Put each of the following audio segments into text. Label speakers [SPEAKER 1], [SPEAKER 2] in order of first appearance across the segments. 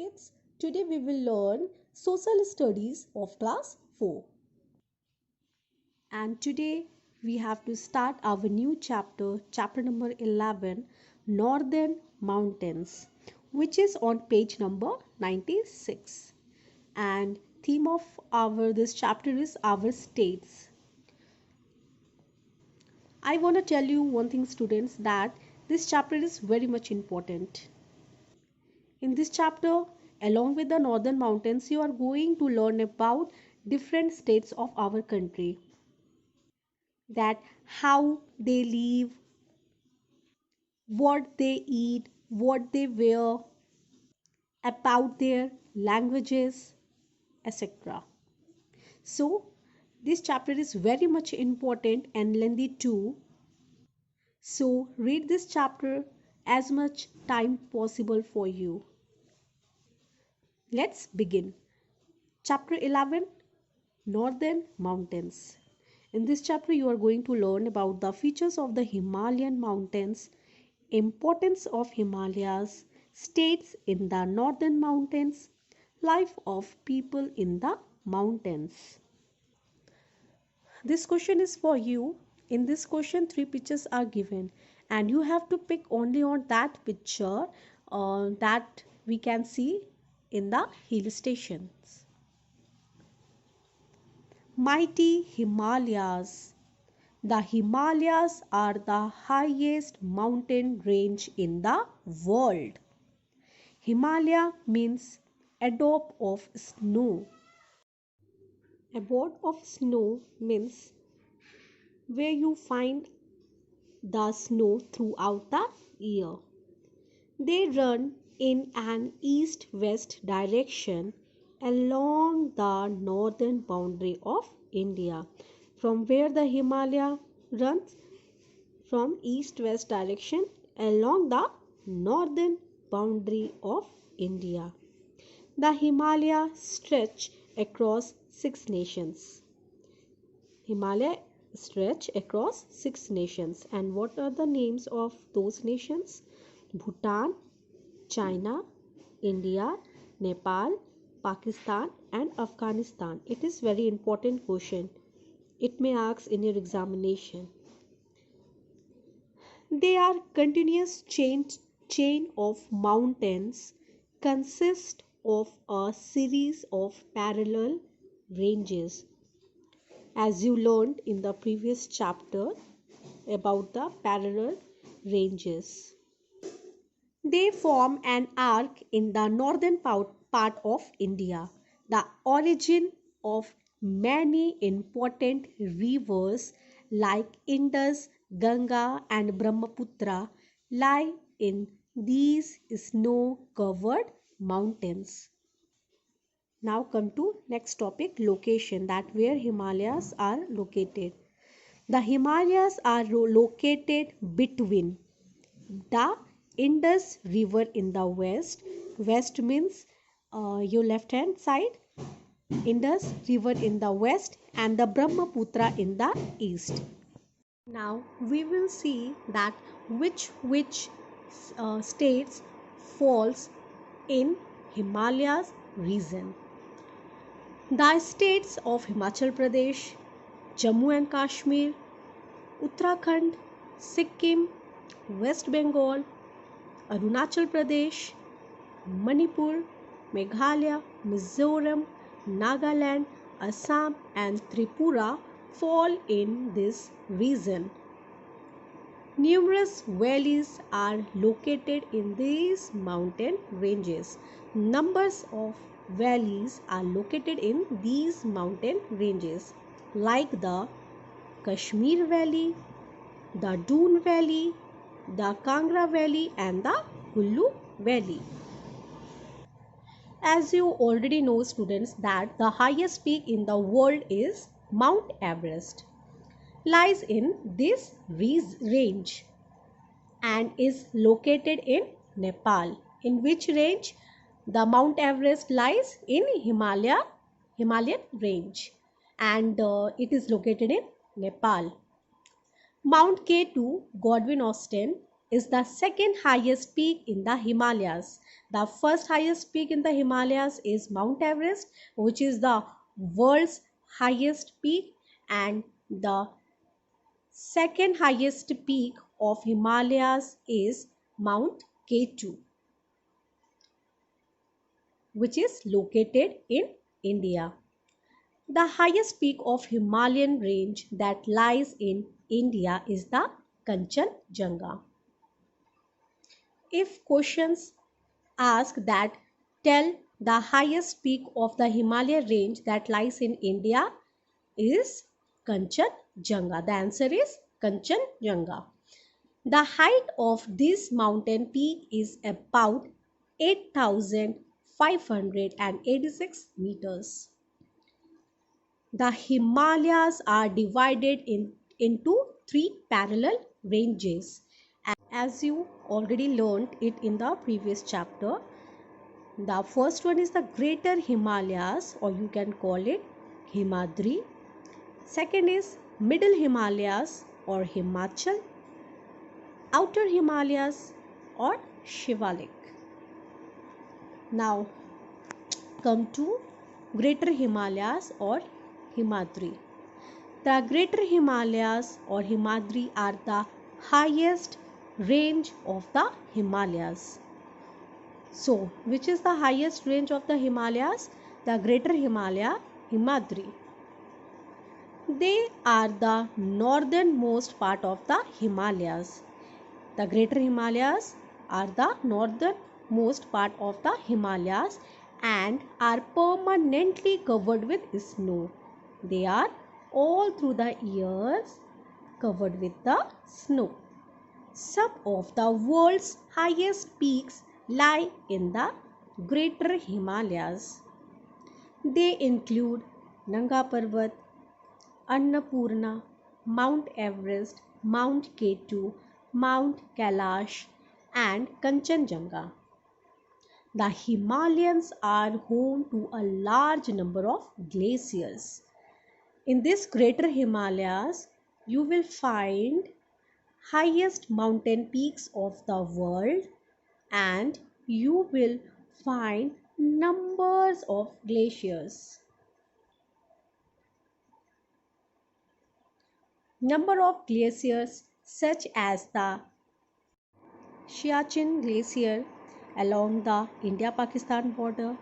[SPEAKER 1] kids. Today we will learn social studies of class 4. And today we have to start our new chapter number 11, Northern Mountains, which is on page number 96. And theme of our this chapter is our states. I want to tell you one thing, students, that this chapter is very much important. In this chapter, along with the northern mountains, you are going to learn about different states of our country, that how they live, what they eat, what they wear, about their languages, etc. So, this chapter is very much important and lengthy too. So, read this chapter as much time possible for you. Let's begin. Chapter 11, Northern Mountains. In this chapter, you are going to learn about the features of the Himalayan mountains, importance of Himalayas, states in the northern mountains, life of people in the mountains. This question is for you. In this question, 3 pictures are given, and you have to pick only on that picture that we can see in the hill stations. Mighty Himalayas. The Himalayas are the highest mountain range in the world. Himalaya means abode of snow. Abode of snow means where you find the snow throughout the year. They run in an east-west direction along the northern boundary of India. From where the Himalaya runs? From east-west direction along the northern boundary of India. The Himalaya stretch across 6 nations. Himalaya stretch across 6 nations. And what are the names of those nations? Bhutan, China, India, Nepal, Pakistan and Afghanistan. It is very important question. It may ask in your examination. They are continuous chain of mountains consist of a series of parallel ranges. As you learned in the previous chapter about the parallel ranges. They form an arc in the northern part of India, the origin of many important rivers like Indus, Ganga and Brahmaputra lie in these snow-covered mountains. Now come to next topic, location, that where Himalayas are located. The Himalayas are located between the Indus River in the west. West means your left hand side. Indus River in the west and the Brahmaputra in the east. Now we will see that which states falls in Himalayas region. The states of Himachal Pradesh, Jammu and Kashmir, Uttarakhand, Sikkim, West Bengal, Arunachal Pradesh, Manipur, Meghalaya, Mizoram, Nagaland, Assam and Tripura fall in this region. Numerous valleys are located in these mountain ranges. Numbers of valleys are located in these mountain ranges like the Kashmir Valley, the Doon Valley, the Kangra Valley and the Kullu Valley. As you already know, students, that the highest peak in the world is Mount Everest, lies in this range and is located in Nepal. In which range? The Mount Everest lies in Himalayan range and it is located in Nepal. Mount K2, Godwin Austen, is the second highest peak in the Himalayas. The first highest peak in the Himalayas is Mount Everest, which is the world's highest peak, and the second highest peak of Himalayas is Mount K2, which is located in India. The highest peak of Himalayan range that lies in India is the Kanchenjunga. If questions ask that, tell the highest peak of the Himalaya range that lies in India is Kanchenjunga. The answer is Kanchenjunga. The height of this mountain peak is about 8,586 meters. The Himalayas are divided into three parallel ranges. As you already learned it in the previous chapter, the first one is the Greater Himalayas, or you can call it Himadri. Second is Middle Himalayas or Himachal. Outer Himalayas or Shivalik. Now come to Greater Himalayas or Himadri. The Greater Himalayas or Himadri are the highest range of the Himalayas. So, which is the highest range of the Himalayas? The Greater Himalaya, Himadri. They are the northernmost part of the Himalayas. The Greater Himalayas are the northernmost part of the Himalayas and are permanently covered with snow. They are all through the years covered with the snow. Some of the world's highest peaks lie in the Greater Himalayas. They include Nanga Parbat, Annapurna, Mount Everest, Mount K2, Mount Kailash, and Kanchenjunga. The Himalayas are home to a large number of glaciers. In this Greater Himalayas, you will find highest mountain peaks of the world, and you will find numbers of glaciers. Number of glaciers such as the Siachen Glacier along the India-Pakistan border,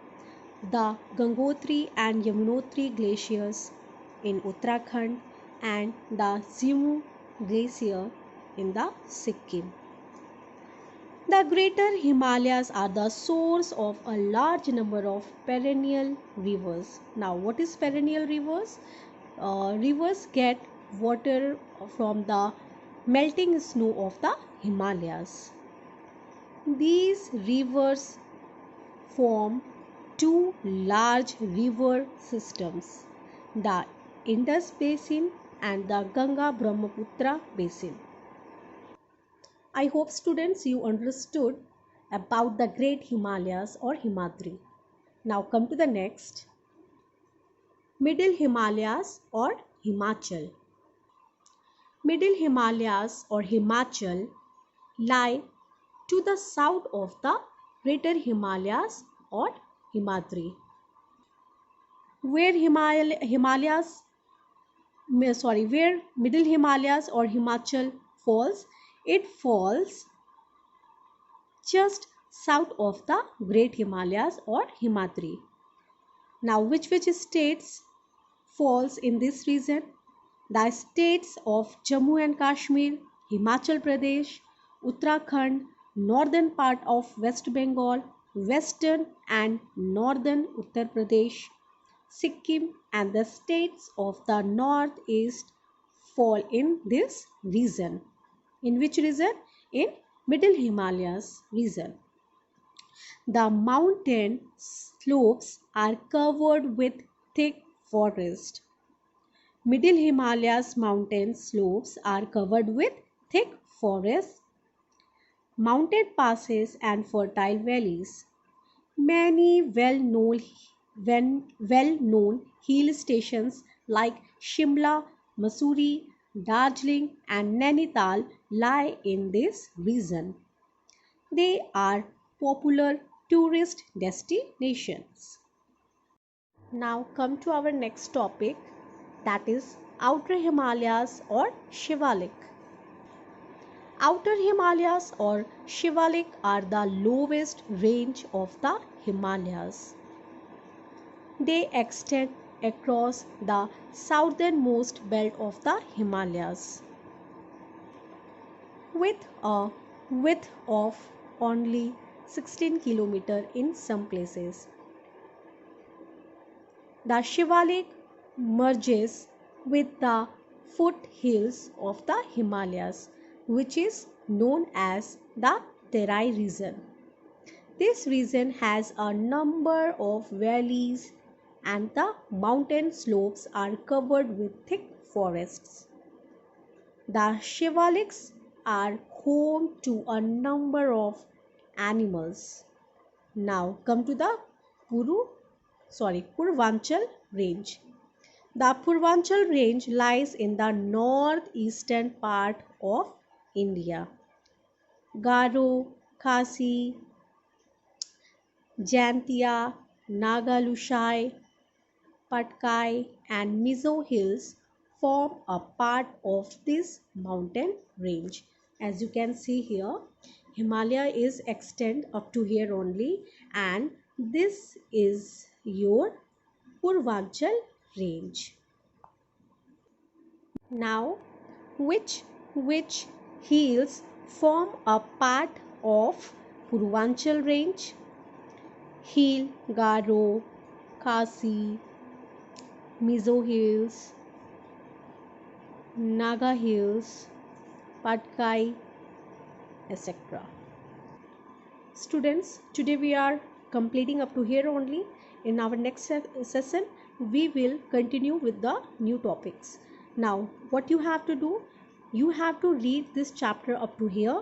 [SPEAKER 1] the Gangotri and Yamunotri glaciers in Uttarakhand, and the Zimu Glacier in the Sikkim. The Greater Himalayas are the source of a large number of perennial rivers. Now, what is perennial rivers? Rivers get water from the melting snow of the Himalayas. These rivers form two large river systems, the Indus Basin and the Ganga Brahmaputra Basin. I hope students you understood about the Great Himalayas or Himadri. Now come to the next, Middle Himalayas or Himachal. Middle Himalayas or Himachal lie to the south of the Greater Himalayas or Himadri. Where where Middle Himalayas or Himachal falls, it falls just south of the Great Himalayas or Himadri. Now, which states falls in this region? The states of Jammu and Kashmir, Himachal Pradesh, Uttarakhand, northern part of West Bengal, western and northern Uttar Pradesh, Sikkim, and the states of the northeast fall in this region. In which region? In Middle Himalayas region. The mountain slopes are covered with thick forest. Middle Himalayas mountain slopes are covered with thick forests, mountain passes and fertile valleys. Many well-known hill stations like Shimla, Mussoorie, Darjeeling and Nainital lie in this region. They are popular tourist destinations. Now come to our next topic, that is Outer Himalayas or Shivalik. Outer Himalayas or Shivalik are the lowest range of the Himalayas. They extend across the southernmost belt of the Himalayas with a width of only 16 km in some places. The Shivalik merges with the foothills of the Himalayas, which is known as the Terai region. This region has a number of valleys and the mountain slopes are covered with thick forests. The Shivaliks are home to a number of animals. Now come to the Purvanchal range. The Purvanchal range lies in the northeastern part of India. Garo, Khasi, Jantia, Nagalushai, Patkai and Mizo hills form a part of this mountain range. As you can see here, Himalaya is extend up to here only, and this is your Purvanchal range. Now, which hills form a part of Purvanchal range? Hill Garo, Khasi, Mizo hills, Naga hills, Patkai, etc. Students, today we are completing up to here only. In our next session, we will continue with the new topics. Now, what you have to do, you have to read this chapter up to here,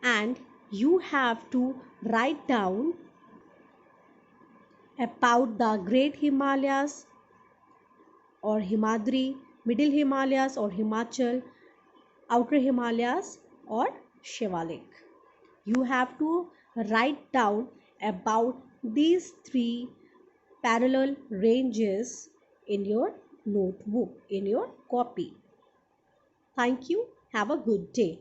[SPEAKER 1] and you have to write down about the Great Himalayas or Himadri, Middle Himalayas or Himachal, Outer Himalayas or Shivalik. You have to write down about these three parallel ranges in your notebook, in your copy. Thank you. Have a good day.